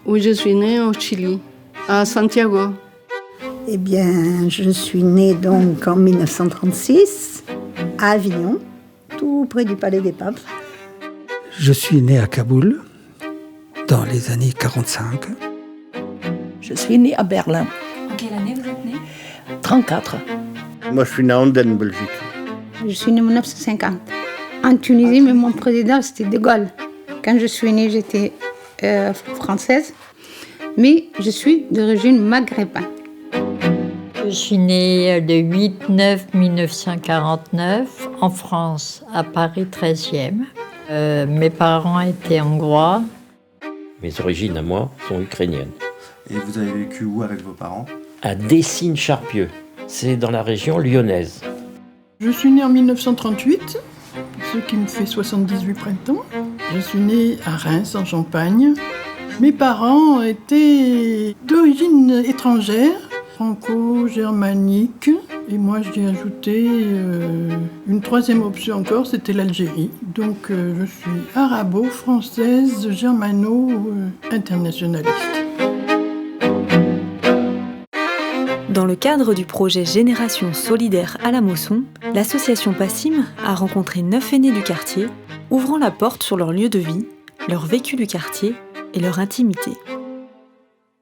Oui, je suis née au Chili, à Santiago. Eh bien, je suis née donc en 1936 à Avignon, tout près du Palais des Papes. Je suis né à Kaboul dans les années 45. Je suis née à Berlin. En quelle année vous êtes née ? 34. Moi, je suis né à Anden, Belgique. Je suis née en 1950. En Tunisie, mais mon président, c'était De Gaulle. Quand je suis née, j'étais française, mais je suis d'origine maghrébine. Je suis née le 8-9-1949 en France, à Paris 13e. Mes parents étaient hongrois. Mes origines à moi sont ukrainiennes. Et vous avez vécu où avec vos parents ? À Dessines-Charpieu, c'est dans la région lyonnaise. Je suis née en 1938, ce qui me fait 78 printemps. Je suis née à Reims, en Champagne. Mes parents étaient d'origine étrangère, franco-germanique. Et moi, j'ai ajouté une troisième option encore, c'était l'Algérie. Donc, je suis arabo-française, germano-internationaliste. Dans le cadre du projet Génération Solidaire à la Mosson, l'association PASSIM a rencontré 9 aînés du quartier, ouvrant la porte sur leur lieu de vie, leur vécu du quartier et leur intimité.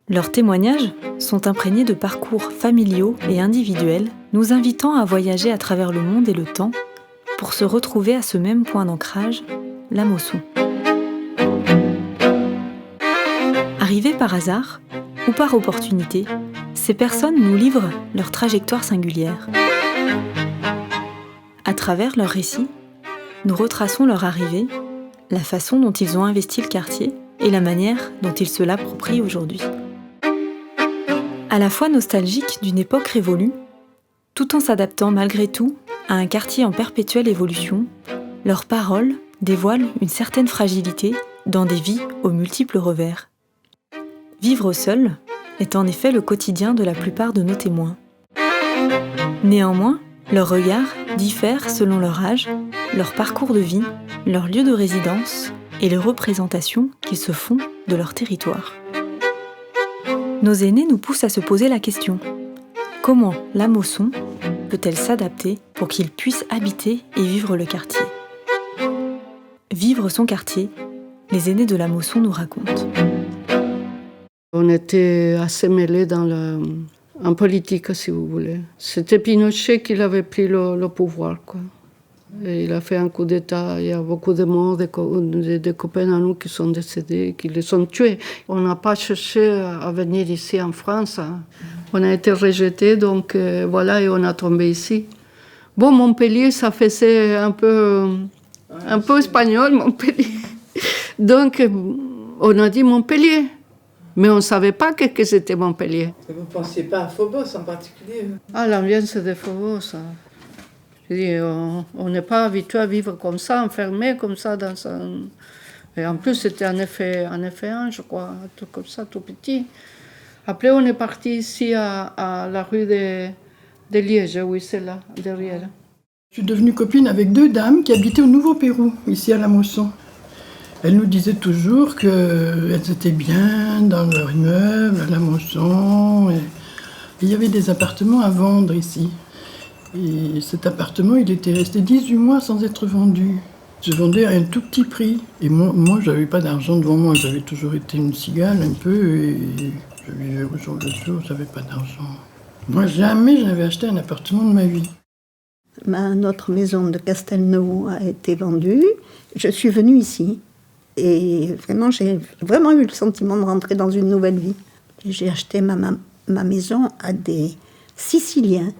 Leurs témoignages sont imprégnés de parcours familiaux et individuels, nous invitant à voyager à travers le monde et le temps pour se retrouver à ce même point d'ancrage, la Mosson. Arrivées par hasard ou par opportunité, ces personnes nous livrent leur trajectoire singulière. À travers leurs récits, nous retraçons leur arrivée, la façon dont ils ont investi le quartier et la manière dont ils se l'approprient aujourd'hui. À la fois nostalgique d'une époque révolue, tout en s'adaptant malgré tout à un quartier en perpétuelle évolution, leurs paroles dévoilent une certaine fragilité dans des vies aux multiples revers. Vivre seul est en effet le quotidien de la plupart de nos témoins. Néanmoins, leurs regards diffèrent selon leur âge, leur parcours de vie, leur lieu de résidence et les représentations qu'ils se font de leur territoire. Nos aînés nous poussent à se poser la question : comment la Mosson peut-elle s'adapter pour qu'ils puissent habiter et vivre le quartier ? Vivre son quartier, les aînés de la Mosson nous racontent. On était assez mêlés en politique, si vous voulez. C'était Pinochet qui avait pris le pouvoir, quoi. Et il a fait un coup d'État. Il y a beaucoup de morts, des copains à nous qui sont décédés, qui les ont tués. On n'a pas cherché à venir ici en France. On a été rejetés, donc voilà, et on a tombé ici. Bon, Montpellier, ça faisait un peu espagnol, Montpellier. Donc, on a dit Montpellier. Mais on ne savait pas que c'était Montpellier. Vous ne pensiez pas à Phobos en particulier ? Ah, l'ambiance de Phobos. Je dis, on n'est pas habitué à vivre comme ça, enfermé comme ça dans un... Et en plus, c'était un effet 1, je crois, un truc comme ça, tout petit. Après, on est parti ici à la rue de Liège, oui, c'est là, derrière. Je suis devenue copine avec 2 dames qui habitaient au Nouveau-Pérou, ici à la Mosson. Elles nous disaient toujours qu'elles étaient bien dans leur immeuble, à la Mosson. Et il y avait des appartements à vendre ici. Et cet appartement, il était resté 18 mois sans être vendu. Je vendais à un tout petit prix. Et moi je n'avais pas d'argent devant moi. J'avais toujours été une cigale un peu. Et je vivais au jour le jour, je n'avais pas d'argent. Moi, jamais je n'avais acheté un appartement de ma vie. Notre maison de Castelnau a été vendue. Je suis venue ici. Et vraiment, j'ai vraiment eu le sentiment de rentrer dans une nouvelle vie. J'ai acheté ma maison à des Siciliens,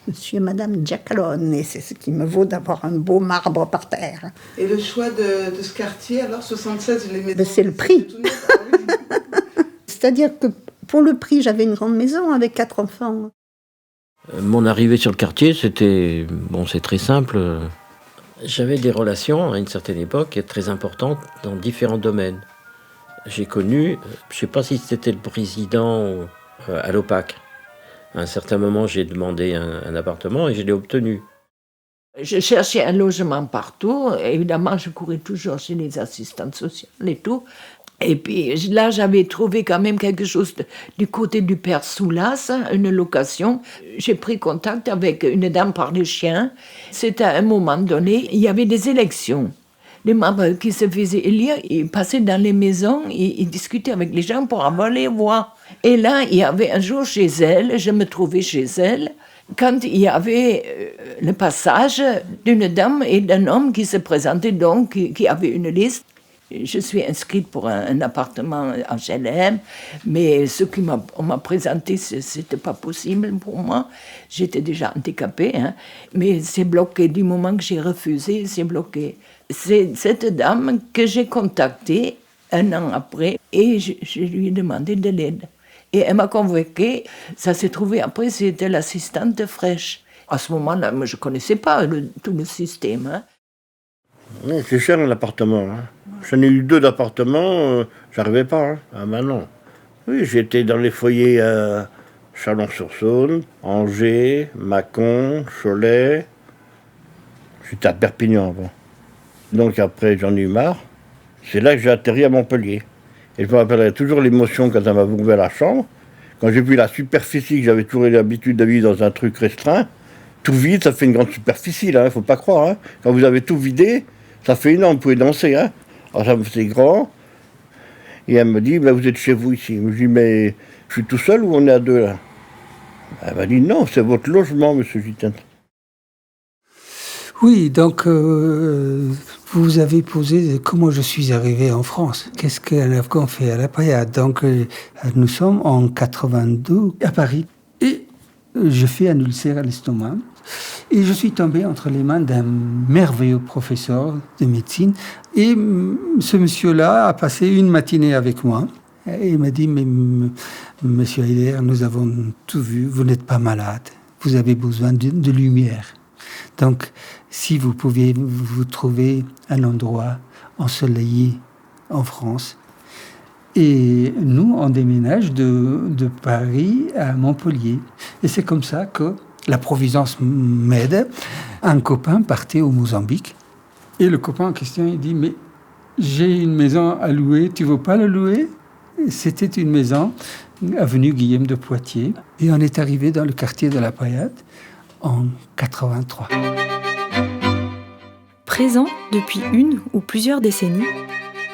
monsieur et madame Giacalone, et c'est ce qui me vaut d'avoir un beau marbre par terre. Et le choix de ce quartier, alors 76, les maisons... C'est le prix. C'est-à-dire que pour le prix, j'avais une grande maison avec 4 enfants. Mon arrivée sur le quartier, c'était... Bon, c'est très simple. J'avais des relations, à une certaine époque, très importantes dans différents domaines. J'ai connu, je ne sais pas si c'était le président à l'OPAC. À un certain moment, j'ai demandé un appartement et je l'ai obtenu. Je cherchais un logement partout. Évidemment, je courais toujours chez les assistantes sociales et tout. Et puis là, j'avais trouvé quand même quelque chose du côté du père Soulas, une location. J'ai pris contact avec une dame par les chiens. C'était à un moment donné, il y avait des élections. Les membres qui se faisaient élire, ils passaient dans les maisons, ils discutaient avec les gens pour avoir les voix. Et là, il y avait un jour chez elle, je me trouvais chez elle, quand il y avait le passage d'une dame et d'un homme qui se présentaient donc, qui avaient une liste. Je suis inscrite pour un appartement en HLM, mais ce qu'on m'a présenté, c'était pas possible pour moi. J'étais déjà handicapée, hein, mais c'est bloqué. Du moment que j'ai refusé, c'est bloqué. C'est cette dame que j'ai contactée un an après et je lui ai demandé de l'aide. Et elle m'a convoquée. Ça s'est trouvé après, c'était l'assistante de Fraîche. À ce moment-là, moi, je connaissais pas tout le système. Hein. Oui, c'est cher un appartement. Hein. J'en ai eu 2 d'appartements, j'arrivais pas. Hein. Ah ben non. Oui, j'étais dans les foyers à Chalon-sur-Saône, Angers, Mâcon, Cholet. J'étais à Perpignan avant. Donc après, j'en ai eu marre. C'est là que j'ai atterri à Montpellier. Et je me rappellerai toujours l'émotion quand elle m'a ouvert la chambre. Quand j'ai vu la superficie, que j'avais toujours eu l'habitude de vivre dans un truc restreint, tout vide, ça fait une grande superficie, là, faut pas croire. Hein. Quand vous avez tout vidé, ça fait énorme, vous pouvez danser. Hein. Alors ça me faisait grand. Et elle me dit, ben, vous êtes chez vous ici. Je lui dis, mais je suis tout seul ou on est à 2 là? Elle m'a dit, non, c'est votre logement, monsieur Gitin. Oui, donc vous avez posé comment je suis arrivé en France. Qu'est-ce qu'un Afghan fait à la Payade? Donc nous sommes en 82 à Paris. Et je fais un ulcère à l'estomac. Et je suis tombé entre les mains d'un merveilleux professeur de médecine. Et ce monsieur-là a passé une matinée avec moi. Et il m'a dit, mais monsieur Heider, nous avons tout vu, vous n'êtes pas malade. Vous avez besoin de lumière. Donc, si vous pouviez vous trouver un endroit ensoleillé en France. Et nous, on déménage de Paris à Montpellier. Et c'est comme ça que la Providence m'aide. Un copain partait au Mozambique. Et le copain en question, il dit, mais j'ai une maison à louer, tu veux pas la louer? C'était une maison, avenue Guillaume de Poitiers. Et on est arrivé dans le quartier de la Payade en 83. Présents depuis une ou plusieurs décennies,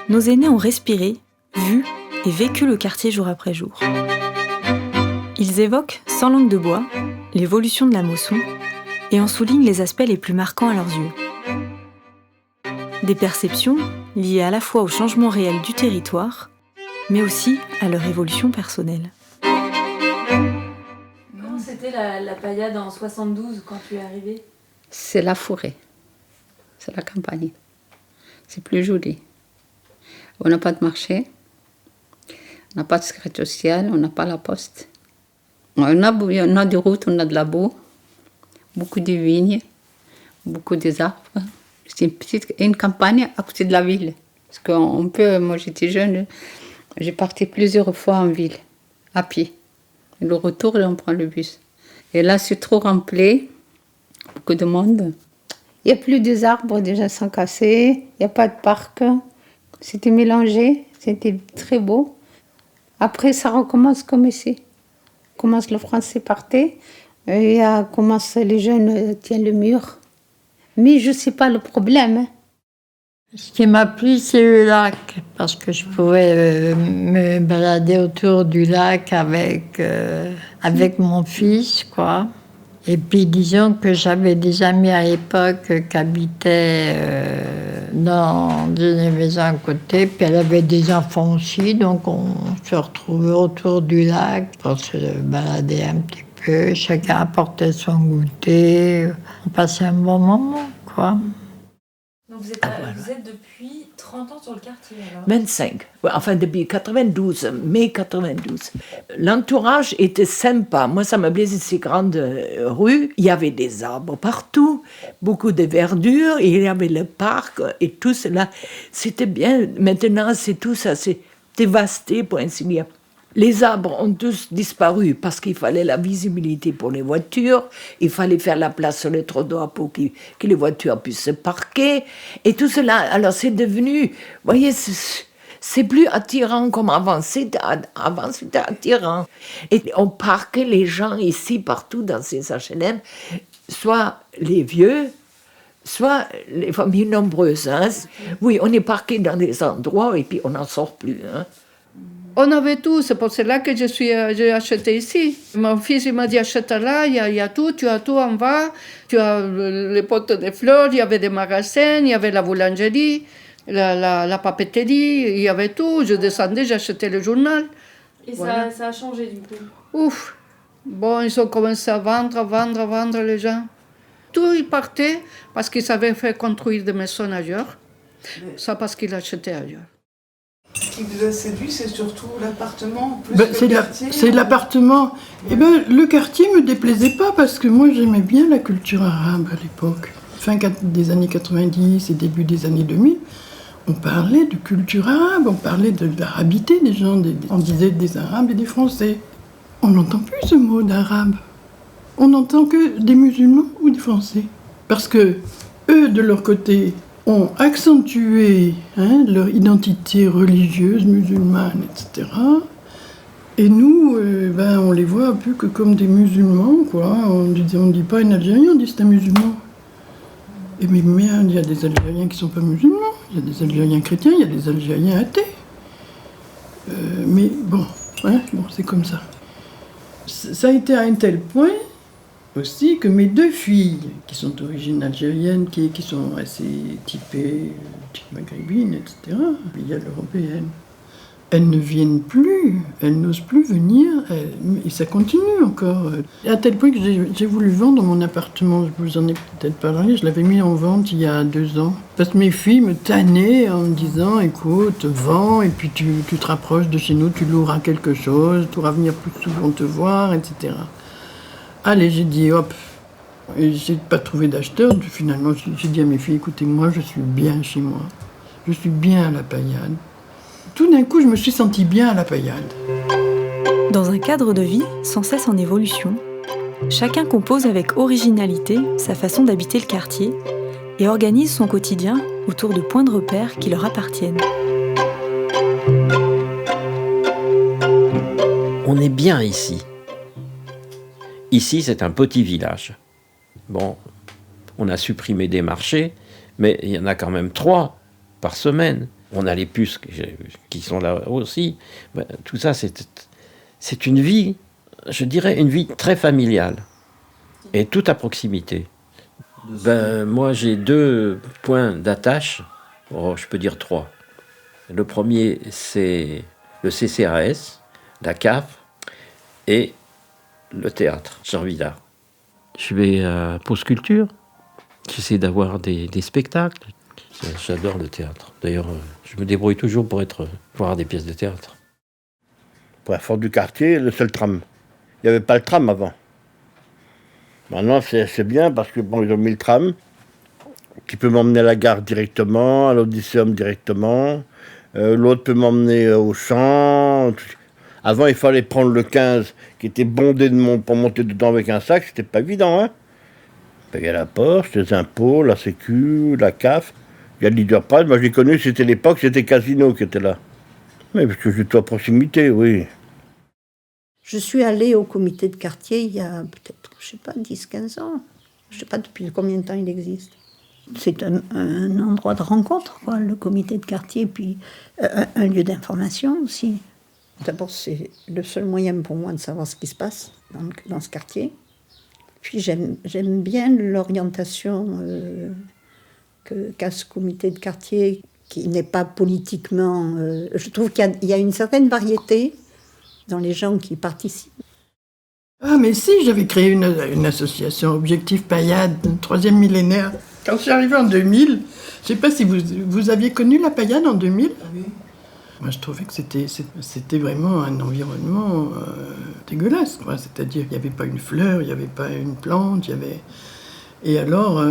nos aînés ont respiré, vu et vécu le quartier jour après jour. Ils évoquent, sans langue de bois, l'évolution de la Mosson et en soulignent les aspects les plus marquants à leurs yeux. Des perceptions liées à la fois au changement réel du territoire, mais aussi à leur évolution personnelle. Comment c'était la Payade en 72 quand tu es arrivée? C'est la forêt, c'est la campagne. C'est plus joli. On n'a pas de marché, on n'a pas de sécurité sociale, on n'a pas la poste. On a des routes, on a de la boue, beaucoup de vignes, beaucoup des arbres. C'est une campagne à côté de la ville. Parce qu'on peut, moi j'étais jeune, j'ai parti plusieurs fois en ville, à pied. Et le retour, on prend le bus. Et là, c'est trop rempli, beaucoup de monde. Il n'y a plus des arbres, déjà sont cassés, il n'y a pas de parc. C'était mélangé, c'était très beau. Après, ça recommence comme ici. Commence le français partait, et commence les jeunes tiennent le mur. Mais je ne sais pas le problème. Hein. Ce qui m'a plu, c'est le lac, parce que je pouvais me balader autour du lac avec mon fils, quoi. Et puis, disons que j'avais des amis à l'époque qui habitaient dans une maison à côté, puis elle avait des enfants aussi, donc on se retrouvait autour du lac pour se balader un petit peu. Chacun apportait son goûter. On passait un bon moment, quoi. Donc vous êtes depuis 30 ans sur le quartier, alors? 25. Ouais, enfin, depuis 92, mai 92. L'entourage était sympa. Moi, ça me plaisait, ces grandes rues. Il y avait des arbres partout, beaucoup de verdure, il y avait le parc et tout cela. C'était bien. Maintenant, c'est tout ça, c'est dévasté, pour ainsi dire. Les arbres ont tous disparu parce qu'il fallait la visibilité pour les voitures, il fallait faire la place sur les trottoirs pour que les voitures puissent se parquer, et tout cela, alors c'est devenu, vous voyez, c'est plus attirant comme avant, avant c'était attirant. Et on parquait les gens ici, partout dans ces HLM, soit les vieux, soit les familles nombreuses. Hein. Oui, on est parqué dans des endroits et puis on n'en sort plus. Hein. On avait tout, c'est pour cela que j'ai acheté ici. Mon fils il m'a dit achète là, il y a tout, tu as tout en bas, tu as les potes de fleurs, il y avait des magasins, il y avait la boulangerie, la papeterie, il y avait tout. Je descendais, j'achetais le journal. Et voilà. ça a changé du coup. Ouf. Bon, ils ont commencé à vendre les gens. Tout, ils partaient parce qu'ils avaient fait construire des maisons ailleurs. Ça parce qu'ils achetaient ailleurs. Ce qui vous a séduit, c'est surtout l'appartement, plus que C'est le quartier. c'est l'appartement. Eh ben, le quartier me déplaisait pas parce que moi j'aimais bien la culture arabe à l'époque. Fin des années 90 et début des années 2000, on parlait de culture arabe, on parlait de l'arabité des gens, on disait des Arabes et des Français. On n'entend plus ce mot d'arabe. On n'entend que des musulmans ou des Français. Parce que eux, de leur côté, ont accentué leur identité religieuse, musulmane, etc. Et nous, on les voit plus que comme des musulmans, quoi. On dit pas un Algérien, on dit c'est un musulman. Et mais il y a des Algériens qui sont pas musulmans, il y a des Algériens chrétiens, il y a des Algériens athées. Mais bon, c'est comme ça. Ça a été à un tel point aussi que mes deux filles, qui sont d'origine algérienne, qui sont assez typées, type maghrébine, etc., il y a l'européenne, elles ne viennent plus, elles n'osent plus venir, et ça continue encore. À tel point que j'ai voulu vendre mon appartement, je vous en ai peut-être parlé, je l'avais mis en vente il y a 2 ans. Parce que mes filles me tannaient en me disant, écoute, vends, et puis tu te rapproches de chez nous, tu loueras quelque chose, tu pourras venir plus souvent te voir, etc. Allez, j'ai dit, hop, et j'ai pas trouvé d'acheteur, finalement j'ai dit à mes filles, écoutez, moi je suis bien chez moi, je suis bien à la Paillade. Tout d'un coup, je me suis sentie bien à la Paillade. Dans un cadre de vie sans cesse en évolution, chacun compose avec originalité sa façon d'habiter le quartier et organise son quotidien autour de points de repère qui leur appartiennent. On est bien ici. Ici, c'est un petit village. Bon, on a supprimé des marchés, mais il y en a quand même 3 par semaine. On a les puces qui sont là aussi. Ben, tout ça, c'est une vie, je dirais, une vie très familiale. Et tout à proximité. Ben, moi, j'ai 2 points d'attache. Oh, je peux dire 3. Le premier, c'est le CCAS, la CAF, et le théâtre, Jean Villard. Je vais à Pause Culture. J'essaie d'avoir des spectacles. J'adore le théâtre. D'ailleurs, je me débrouille toujours pour voir des pièces de théâtre. Pour la Fort du Quartier, le seul tram. Il n'y avait pas le tram avant. Maintenant, c'est bien parce que ils ont mis le tram qui peut m'emmener à la gare directement, à l'Odysseum directement. L'autre peut m'emmener au champ. Avant, il fallait prendre le 15 qui était bondé de monde pour monter dedans avec un sac. C'était pas évident, hein. Payer la poste, les impôts, la sécu, la CAF. Il y a le Leader Price, moi j'ai connu, c'était l'époque, c'était Casino qui était là. Mais parce que j'étais à proximité, oui. Je suis allée au comité de quartier il y a peut-être, 10-15 ans. Je ne sais pas depuis combien de temps il existe. C'est un endroit de rencontre, quoi, le comité de quartier, puis un lieu d'information aussi. D'abord, c'est le seul moyen pour moi de savoir ce qui se passe dans ce quartier. Puis j'aime bien l'orientation qu'a ce comité de quartier, qui n'est pas politiquement... je trouve qu'il y a une certaine variété dans les gens qui participent. Ah mais si, j'avais créé une association Objectif Paillade, 3e millénaire. Quand je suis arrivée en 2000, je ne sais pas si vous aviez connu la Paillade en 2000 ? Oui. Moi, je trouvais que c'était vraiment un environnement dégueulasse, quoi. C'est-à-dire qu'il n'y avait pas une fleur, il n'y avait pas une plante, il y avait... Et alors...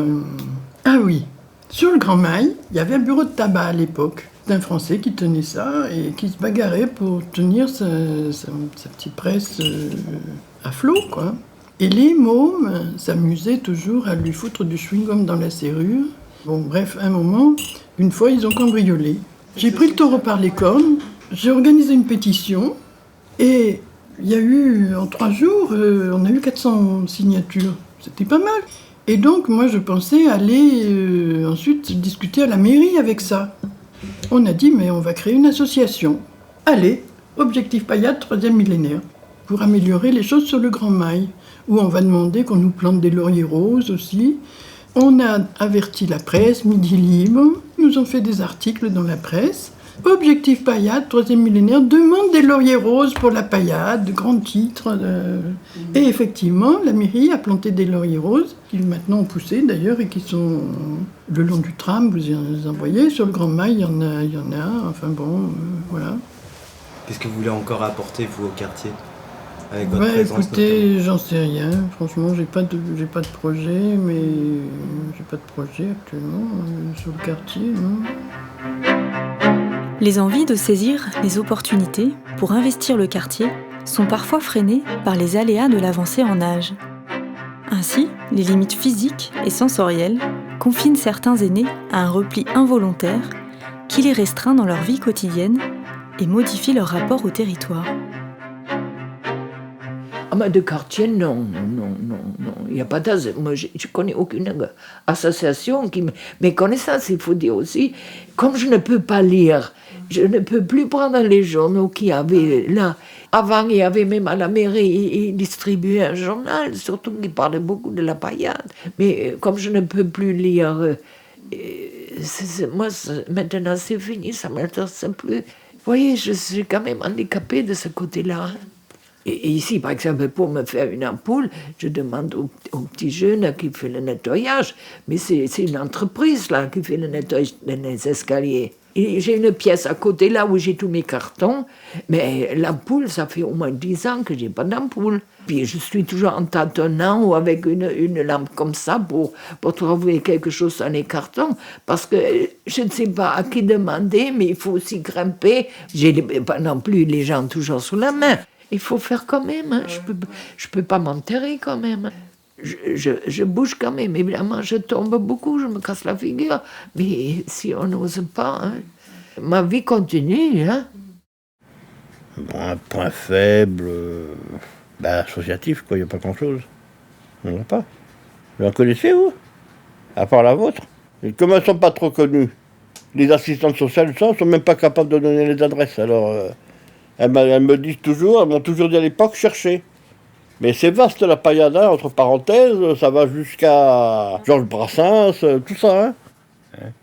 Ah oui, Sur le Grand Mail, il y avait un bureau de tabac à l'époque. C'était un Français qui tenait ça et qui se bagarrait pour tenir sa petite presse à flot, quoi. Et les mômes s'amusaient toujours à lui foutre du chewing-gum dans la serrure. Bon, bref, un moment, une fois, ils ont cambriolé. J'ai pris le taureau par les cornes, j'ai organisé une pétition et il y a eu, en 3 jours, on a eu 400 signatures. C'était pas mal. Et donc, moi, je pensais aller ensuite discuter à la mairie avec ça. On a dit, mais on va créer une association. Allez, Objectif Payade, 3e millénaire, pour améliorer les choses sur le Grand Mail, où on va demander qu'on nous plante des lauriers roses aussi. On a averti la presse, Midi Libre, ils nous ont fait des articles dans la presse. Objectif Payade, 3e millénaire, demande des lauriers roses pour la paillade, de grands titres. Et effectivement, la mairie a planté des lauriers roses, qui maintenant ont poussé d'ailleurs, et qui sont le long du tram, vous en voyez. Sur le Grand Mail, il y en a, enfin bon, voilà. Qu'est-ce que vous voulez encore apporter, vous, au quartier, avec votre Ouais, présence, écoutez, j'en sais rien. Franchement, j'ai pas de projet, mais j'ai pas de projet actuellement sur le quartier, non. Les envies de saisir les opportunités pour investir le quartier sont parfois freinées par les aléas de l'avancée en âge. Ainsi, les limites physiques et sensorielles confinent certains aînés à un repli involontaire qui les restreint dans leur vie quotidienne et modifie leur rapport au territoire. Ah, mais de quartier, non. Il n'y a pas d'association. Moi, je ne connais aucune association qui... Mes connaissances, il faut dire aussi, comme je ne peux pas lire, je ne peux plus prendre les journaux qu'il y avait là. Avant, il y avait même à la mairie, ils distribuaient un journal, surtout qui parlait beaucoup de la paillade. Mais comme je ne peux plus lire, moi, maintenant, c'est fini, ça ne m'intéresse plus. Vous voyez, je suis quand même handicapée de ce côté-là. Et ici, par exemple, pour me faire une ampoule, je demande au petit jeune qui fait le nettoyage. Mais c'est une entreprise là qui fait le nettoyage des escaliers. Et j'ai une pièce à côté là où j'ai tous mes cartons. Mais l'ampoule, ça fait au moins 10 ans que je n'ai pas d'ampoule. Puis je suis toujours en tâtonnant ou avec une lampe comme ça pour trouver quelque chose dans les cartons. Parce que je ne sais pas à qui demander, mais il faut aussi grimper. Je n'ai pas non plus les gens toujours sous la main. Il faut faire quand même, hein. Je peux pas m'enterrer quand même. Je bouge quand même, évidemment, je tombe beaucoup, je me casse la figure. Mais si on n'ose pas, hein, ma vie continue. Hein. Bon, un point faible, associatif, quoi, il n'y a pas grand-chose. Il n'y en a pas. Vous en connaissez, vous? À part la vôtre. Et comme elles ne sont pas trop connues, les assistantes sociales, ça, ne sont même pas capables de donner les adresses. Alors... Elles me disent toujours, elles m'ont toujours dit à l'époque, chercher. Mais c'est vaste la paillade, hein, entre parenthèses, ça va jusqu'à Georges Brassens, tout ça. Hein.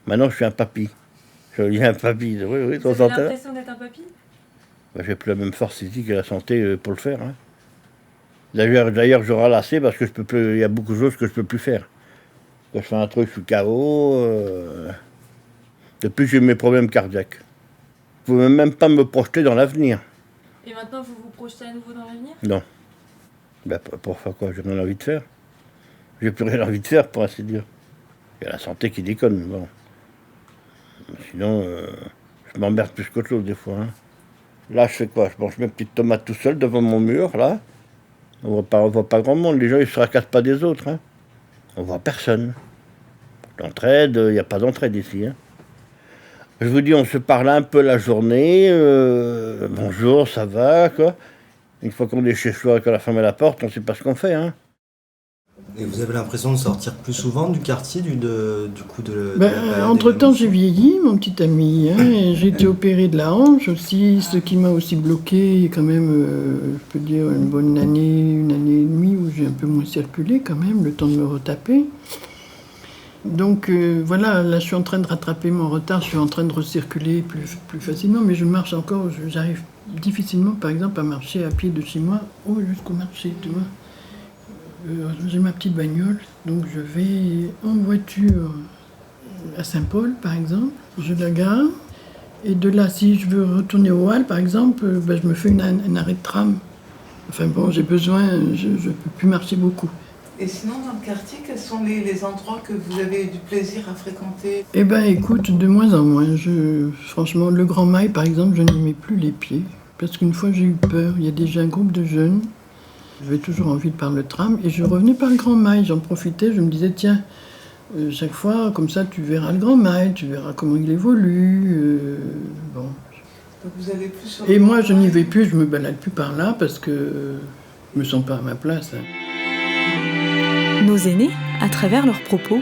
Maintenant, je suis un papy. Je lis un papy, oui, Vous avez l'impression d'être un papy? J'ai plus la même force physique et la santé pour le faire. Hein. D'ailleurs, je ralassais parce que je peux plus. Il y a beaucoup de choses que je peux plus faire. Quand je fais un truc, je suis KO. Depuis, j'ai mes problèmes cardiaques. Vous ne pouvez même pas me projeter dans l'avenir. Et maintenant, vous vous projetez à nouveau dans l'avenir? Non. Pour faire quoi? J'ai rien envie de faire. J'ai plus rien envie de faire, pour ainsi dire. Il y a la santé qui déconne, bon. Sinon, je m'emmerde plus qu'autre chose, des fois. Hein. Là, je fais quoi? Je mange mes petites tomates tout seul devant mon mur, là. On voit pas grand monde. Les gens, ils se racassent pas des autres. Hein. On voit personne. L'entraide, il n'y a pas d'entraide ici. Hein. Je vous dis, on se parle un peu la journée, bonjour, ça va, quoi. Une fois qu'on est chez soi et qu'on a fermé la porte, on ne sait pas ce qu'on fait, hein. Et vous avez l'impression de sortir plus souvent du quartier, entre-temps, j'ai vieilli, mon petit ami, hein, et j'ai été opéré de la hanche aussi, ce qui m'a aussi bloqué, quand même, je peux dire, une année et demie, où j'ai un peu moins circulé, quand même, le temps de me retaper. Donc voilà, là je suis en train de rattraper mon retard, je suis en train de recirculer plus facilement, mais je marche encore, j'arrive difficilement par exemple à marcher à pied de chez moi jusqu'au marché, tu vois. J'ai ma petite bagnole, donc je vais en voiture à Saint-Paul par exemple, je la gare, et de là si je veux retourner au Halles par exemple, je me fais un arrêt de tram. Enfin bon, j'ai besoin, je ne peux plus marcher beaucoup. Et sinon, dans le quartier, quels sont les endroits que vous avez du plaisir à fréquenter? Eh ben écoute, de moins en moins. Franchement, le Grand Mail, par exemple, je n'y mets plus les pieds. Parce qu'une fois, j'ai eu peur. Il y a déjà un groupe de jeunes. J'avais toujours envie de prendre le tram. Et je revenais par le Grand Mail. J'en profitais. Je me disais, tiens, chaque fois, comme ça, tu verras le Grand Mail. Tu verras comment il évolue. Bon. Donc vous allez plus sur Et moi, je n'y vais plus. Je me balade plus par là parce que je me sens pas à ma place. Hein. Nos aînés, à travers leurs propos,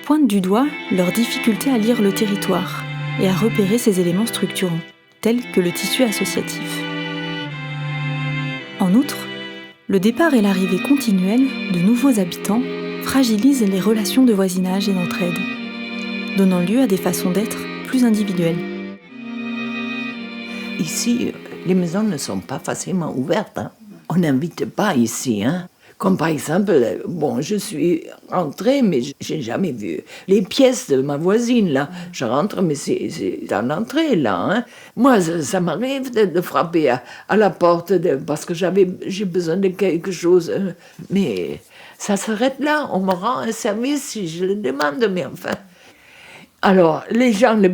pointent du doigt leur difficulté à lire le territoire et à repérer ses éléments structurants, tels que le tissu associatif. En outre, le départ et l'arrivée continuelle de nouveaux habitants fragilisent les relations de voisinage et d'entraide, donnant lieu à des façons d'être plus individuelles. Ici, les maisons ne sont pas facilement ouvertes. Hein. On n'invite pas ici. Hein. Comme par exemple, bon, je suis rentrée, mais j'ai jamais vu les pièces de ma voisine, là. Je rentre, mais c'est à l'entrée, là. Hein. Moi, ça m'arrive de frapper à la porte parce que j'ai besoin de quelque chose. Mais ça s'arrête là. On me rend un service si je le demande, mais enfin... Alors, les gens les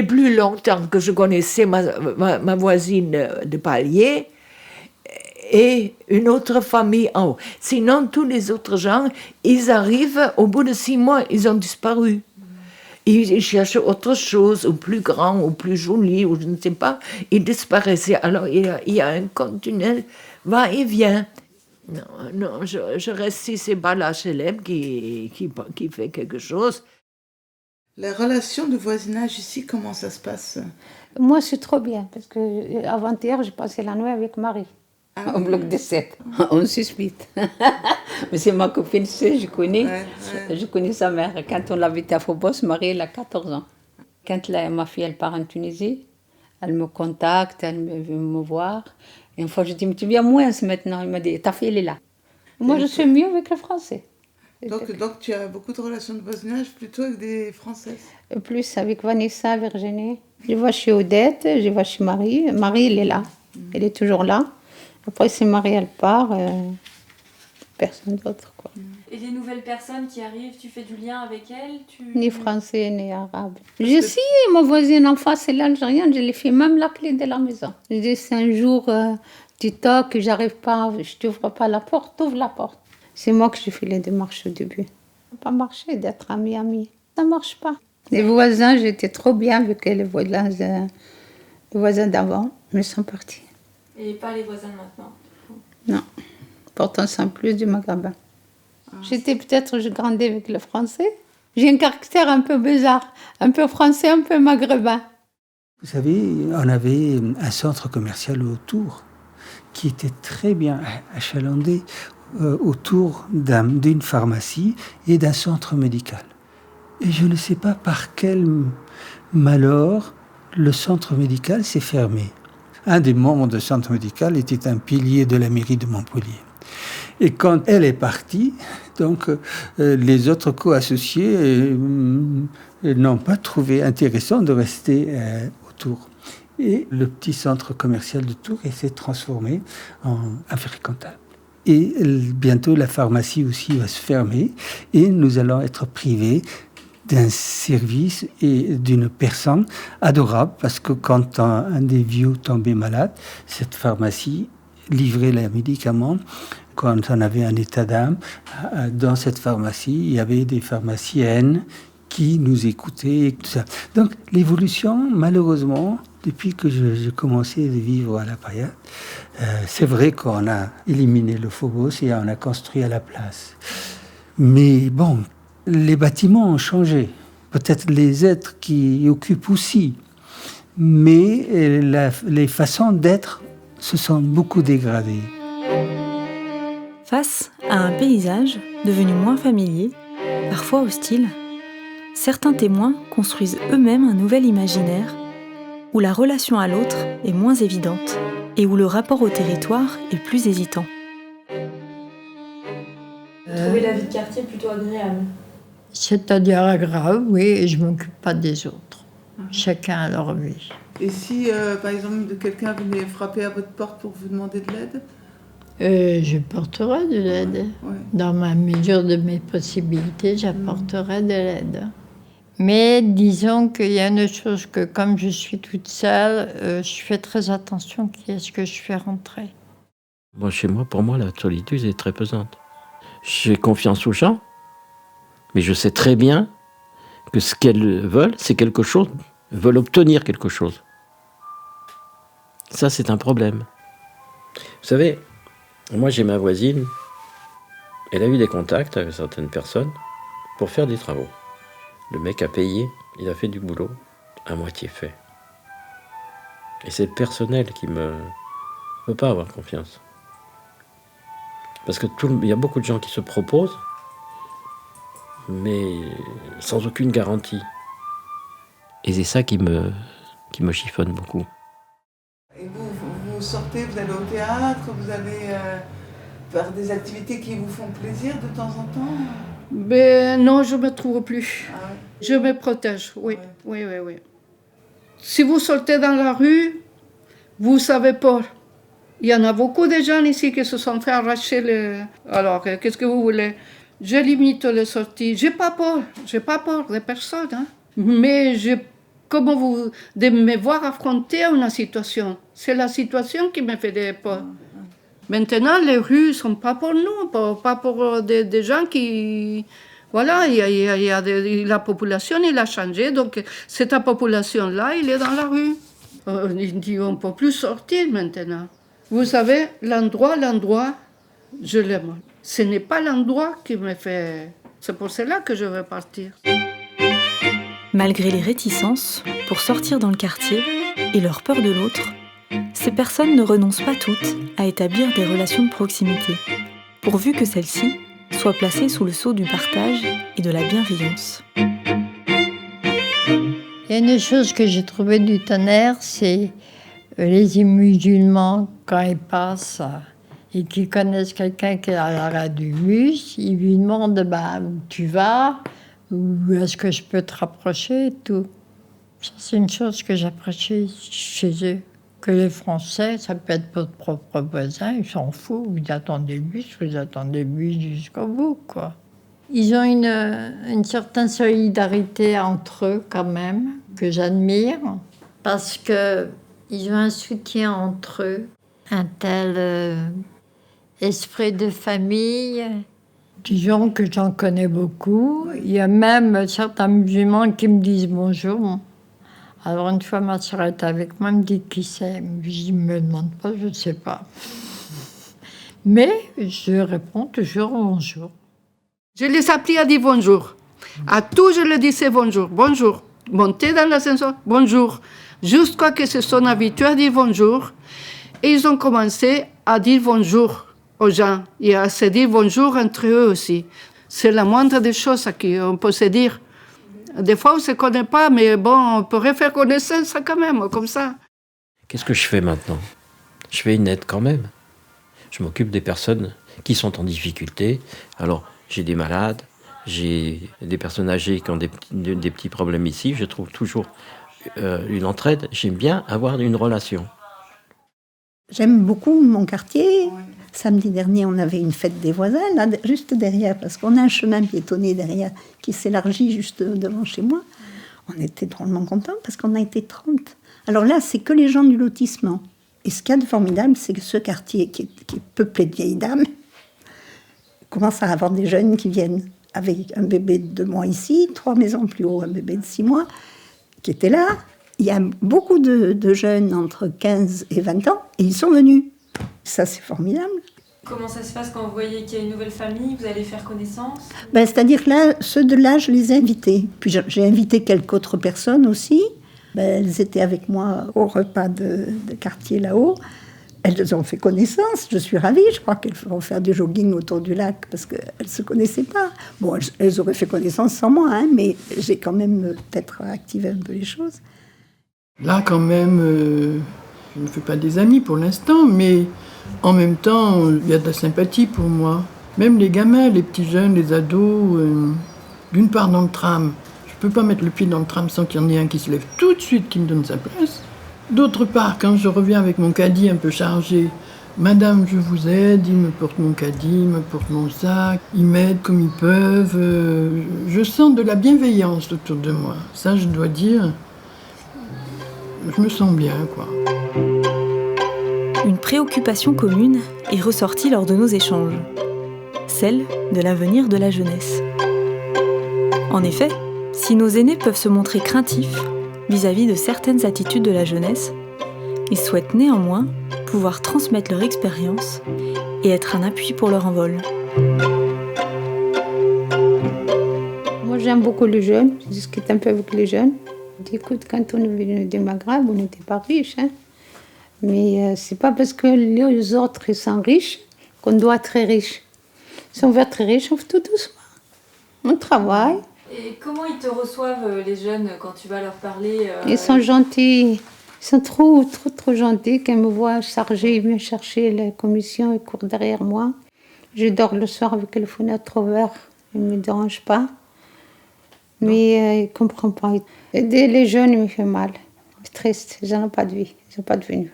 plus longtemps que je connaissais, ma voisine de palier, et une autre famille en haut. Sinon, tous les autres gens, ils arrivent, au bout de 6 mois, ils ont disparu. Ils cherchent autre chose, ou plus grand, ou plus joli, ou je ne sais pas. Ils disparaissaient. Alors, il y a un continuel va-et-vient. Non, je reste si c'est pas l'HLM qui fait quelque chose. La relation de voisinage ici, comment ça se passe? Moi, c'est trop bien, parce que avant-hier, j'ai passé la nuit avec Marie. Au bloc 17. On suspite. Mais c'est ma copine, je connais. Je connais sa mère. Quand on l'habitait à Phobos, Marie, elle a 14 ans. Quand ma fille, elle part en Tunisie, elle me contacte, elle veut me voir. Et une fois, je dis, mais tu viens moins maintenant. Elle m'a dit, ta fille, elle est là. Moi, je suis mieux avec le français. Donc tu as beaucoup de relations de voisinage plutôt avec des Françaises? Plus avec Vanessa, Virginie. Je vois chez Odette, je vois chez Marie. Marie, elle est là. Elle est toujours là. Après, si Marie, elle part, personne d'autre, quoi. Et les nouvelles personnes qui arrivent, tu fais du lien avec elles? Ni français, ni arabe. J'ai essayé, ma voisine en face, c'est l'Algérienne, je lui ai fait même la clé de la maison. Je dis, si un jour, tu toques, j'arrive pas, je t'ouvre pas la porte, ouvre la porte. C'est moi que j'ai fait les démarches au début. Ça n'a pas marché d'être ami. Ça marche pas. Les voisins, j'étais trop bien avec les voisins d'avant, mais ils sont partis. Et pas les voisins maintenant? Non. Pourtant, c'est plus du maghrébin. Je grandis avec le français. J'ai un caractère un peu bizarre, un peu français, un peu maghrébin. Vous savez, on avait un centre commercial autour qui était très bien achalandé autour d'une pharmacie et d'un centre médical. Et je ne sais pas par quel malheur le centre médical s'est fermé. Un des membres du centre médical était un pilier de la mairie de Montpellier. Et quand elle est partie, donc les autres co-associés n'ont pas trouvé intéressant de rester autour. Et le petit centre commercial de Tours s'est transformé en fréquentable. Et bientôt, la pharmacie aussi va se fermer et nous allons être privés d'un service et d'une personne adorable, parce que quand un des vieux tombait malade, cette pharmacie livrait les médicaments. Quand on avait un état d'âme, dans cette pharmacie, il y avait des pharmaciennes qui nous écoutaient et tout ça. Donc l'évolution, malheureusement, depuis que je commençais à vivre à La Paillade, c'est vrai qu'on a éliminé le Phobos et on a construit à la place. Mais bon, les bâtiments ont changé. Peut-être les êtres qui y occupent aussi. Mais les façons d'être se sont beaucoup dégradées. Face à un paysage devenu moins familier, parfois hostile, certains témoins construisent eux-mêmes un nouvel imaginaire où la relation à l'autre est moins évidente et où le rapport au territoire est plus hésitant. Trouver la vie de quartier plutôt agréable. C'est-à-dire agréable, oui, et je ne m'occupe pas des autres. Chacun a leur vie. Et si, par exemple, quelqu'un venait frapper à votre porte pour vous demander de l'aide? Je porterai de l'aide. Dans ma mesure de mes possibilités, j'apporterai de l'aide. Mais disons qu'il y a une chose que, comme je suis toute seule, je fais très attention qui est-ce que je fais rentrer. Moi, chez moi, pour moi, la solitude est très pesante. J'ai confiance aux gens, mais je sais très bien que ce qu'elles veulent, c'est quelque chose, veulent obtenir quelque chose. Ça, c'est un problème. Vous savez, moi, j'ai ma voisine, elle a eu des contacts avec certaines personnes pour faire des travaux. Le mec a payé, il a fait du boulot à moitié fait. Et c'est le personnel qui me veut pas avoir confiance. Parce que il y a beaucoup de gens qui se proposent, mais sans aucune garantie. Et c'est ça qui me chiffonne beaucoup. Et vous sortez, vous allez au théâtre, vous allez faire des activités qui vous font plaisir de temps en temps? Ben non, je ne me trouve plus. Ah ouais. Je me protège, oui. Ouais. Oui. Si vous sortez dans la rue, vous savez pas. Il y en a beaucoup de gens ici qui se sont fait arracher le... Alors, qu'est-ce que vous voulez? Je limite les sorties. J'ai pas peur de personne. Hein. Mais comment de me voir affronter une situation. C'est la situation qui me fait peur. Maintenant, les rues ne sont pas pour nous, pas pour des gens qui... Voilà, la population, elle a changé, donc cette population-là, elle est dans la rue. On ne peut plus sortir maintenant. Vous savez, l'endroit, je l'aime. Ce n'est pas l'endroit qui me fait... C'est pour cela que je veux partir. Malgré les réticences, pour sortir dans le quartier et leur peur de l'autre, ces personnes ne renoncent pas toutes à établir des relations de proximité, pourvu que celles-ci soient placées sous le sceau du partage et de la bienveillance. Il y a une chose que j'ai trouvée du tonnerre, c'est les musulmans, quand ils passent et qu'ils connaissent quelqu'un qui est à l'arrêt du bus, ils lui demandent où tu vas, ou est-ce que je peux te rapprocher et tout. Ça, c'est une chose que j'apprécie chez eux. Que les Français, ça peut être votre propre voisin, ils s'en foutent. Vous attendez le bus jusqu'au bout, quoi. Ils ont une certaine solidarité entre eux, quand même, que j'admire, parce qu'ils ont un soutien entre eux, un tel esprit de famille. Disons que j'en connais beaucoup. Il y a même certains musulmans qui me disent bonjour. Alors une fois, ma soeur était avec moi, elle me dit qui c'est. Je dis, me demande pas, je ne sais pas. Mais je réponds toujours bonjour. Je les appris à dire bonjour. À tous, je leur disais bonjour. Bonjour. Monter dans l'ascenseur, bonjour. Jusqu'à ce qu'ils se sont habitués à dire bonjour. Et ils ont commencé à dire bonjour aux gens et à se dire bonjour entre eux aussi. C'est la moindre des choses à qui on peut se dire. Des fois, on ne se connaît pas, mais bon, on pourrait faire connaissance quand même, comme ça. Qu'est-ce que je fais maintenant? Je fais une aide quand même. Je m'occupe des personnes qui sont en difficulté. Alors, j'ai des malades, j'ai des personnes âgées qui ont des petits problèmes ici. Je trouve toujours une entraide. J'aime bien avoir une relation. J'aime beaucoup mon quartier. Samedi dernier, on avait une fête des voisins, là, juste derrière, parce qu'on a un chemin piétonnier derrière qui s'élargit juste devant chez moi. On était drôlement contents parce qu'on a été 30. Alors là, c'est que les gens du lotissement. Et ce qu'il y a de formidable, c'est que ce quartier qui est peuplé de vieilles dames commence à avoir des jeunes qui viennent avec un bébé de 2 mois ici, 3 maisons plus haut, un bébé de 6 mois, qui était là. Il y a beaucoup de jeunes entre 15 et 20 ans, et ils sont venus. Ça, c'est formidable. Comment ça se passe quand vous voyez qu'il y a une nouvelle famille? Vous allez faire connaissance? C'est-à-dire que là, ceux de là, je les ai invités. Puis j'ai invité quelques autres personnes aussi. Elles étaient avec moi au repas de quartier là-haut. Elles ont fait connaissance, je suis ravie. Je crois qu'elles vont faire du jogging autour du lac parce qu'elles ne se connaissaient pas. Bon, elles auraient fait connaissance sans moi, hein, mais j'ai quand même peut-être activé un peu les choses. Là, quand même, je ne fais pas des amis pour l'instant, mais en même temps, il y a de la sympathie pour moi. Même les gamins, les petits jeunes, les ados, d'une part dans le tram, je ne peux pas mettre le pied dans le tram sans qu'il y en ait un qui se lève tout de suite, qui me donne sa place. D'autre part, quand je reviens avec mon caddie un peu chargé, Madame, je vous aide, ils me portent mon caddie, ils me portent mon sac, ils m'aident comme ils peuvent. Je sens de la bienveillance autour de moi. Ça, je dois dire, je me sens bien, quoi. Une préoccupation commune est ressortie lors de nos échanges, celle de l'avenir de la jeunesse. En effet, si nos aînés peuvent se montrer craintifs vis-à-vis de certaines attitudes de la jeunesse, ils souhaitent néanmoins pouvoir transmettre leur expérience et être un appui pour leur envol. Moi, j'aime beaucoup les jeunes. Je discute un peu avec les jeunes. Je dis, écoute, quand on est venu du Maghreb, on n'était pas riches. Hein. Mais c'est pas parce que les autres ils sont riches qu'on doit être très riche. Si on veut être très riche, on fait tout doucement. On travaille. Et comment ils te reçoivent, les jeunes, quand tu vas leur parler Ils sont gentils. Ils sont trop gentils. Quand ils me voient charger, ils viennent chercher la commission, ils courent derrière moi. Je dors le soir avec les fenêtres ouvertes. Ils ne me dérangent pas. Mais ils ne comprennent pas. Aider les jeunes, il me fait mal. C'est triste. Ils n'ont pas de vie. Ils n'ont pas de venir.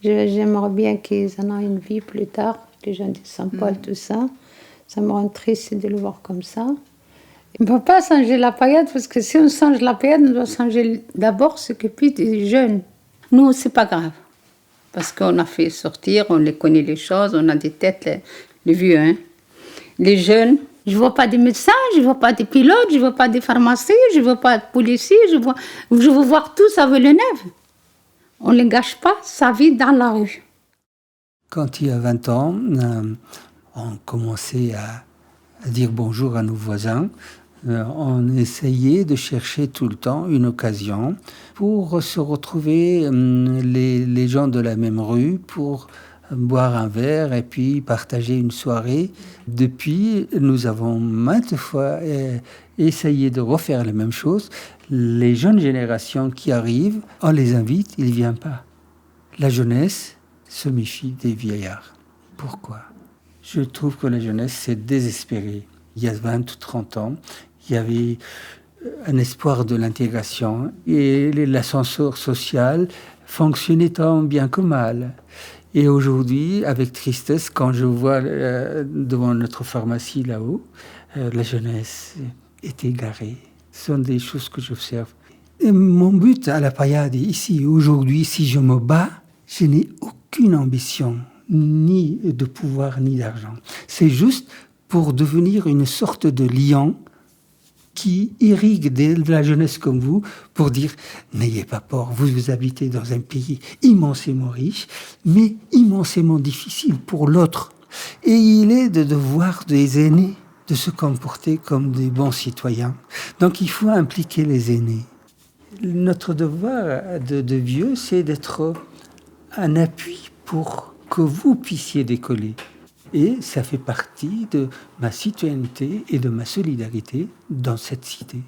J'aimerais bien qu'ils en aient une vie plus tard. Les jeunes de Saint-Paul, tout ça. Ça me rend triste de le voir comme ça. On ne peut pas changer la paillette, parce que si on change la paillette, on doit changer d'abord ce qui est des jeunes. Nous, c'est pas grave. Parce qu'on a fait sortir, on les connaît les choses, on a des têtes, les vieux. Hein. Les jeunes, je ne vois pas des médecins, je ne vois pas des pilotes, je ne vois pas des pharmaciens, je ne vois pas de policiers, je veux voir tous à Villeneuve. On ne les gâche pas sa vie dans la rue. Quand il y a 20 ans, on commençait à dire bonjour à nos voisins. On essayait de chercher tout le temps une occasion pour se retrouver les gens de la même rue pour boire un verre et puis partager une soirée. Depuis, nous avons maintes fois essayé de refaire la même chose. Les jeunes générations qui arrivent, on les invite, ils ne viennent pas. La jeunesse se méfie des vieillards. Pourquoi ? Je trouve que la jeunesse s'est désespérée. Il y a 20 ou 30 ans, il y avait un espoir de l'intégration et l'ascenseur social fonctionnait tant bien que mal. Et aujourd'hui, avec tristesse, quand je vois devant notre pharmacie là-haut, la jeunesse est égarée. Ce sont des choses que j'observe. Et mon but à la Payade ici, aujourd'hui, si je me bats, je n'ai aucune ambition, ni de pouvoir, ni d'argent. C'est juste pour devenir une sorte de lion qui irrigue de la jeunesse comme vous pour dire « N'ayez pas peur, vous habitez dans un pays immensément riche, mais immensément difficile pour l'autre. Et il est de devoir des aînés de se comporter comme des bons citoyens. Donc il faut impliquer les aînés. Notre devoir de vieux, c'est d'être un appui pour que vous puissiez décoller. Et ça fait partie de ma citoyenneté et de ma solidarité dans cette cité.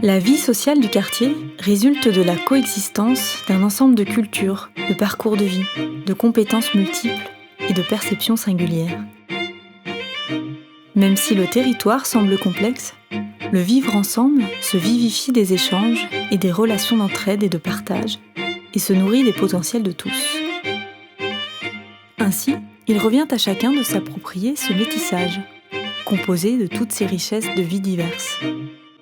La vie sociale du quartier résulte de la coexistence d'un ensemble de cultures, de parcours de vie, de compétences multiples et de perceptions singulières. Même si le territoire semble complexe, le vivre ensemble se vivifie des échanges et des relations d'entraide et de partage, et se nourrit des potentiels de tous. Ainsi, il revient à chacun de s'approprier ce métissage, composé de toutes ces richesses de vie diverses,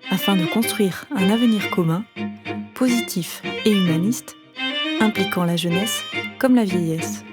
afin de construire un avenir commun, positif et humaniste, impliquant la jeunesse comme la vieillesse.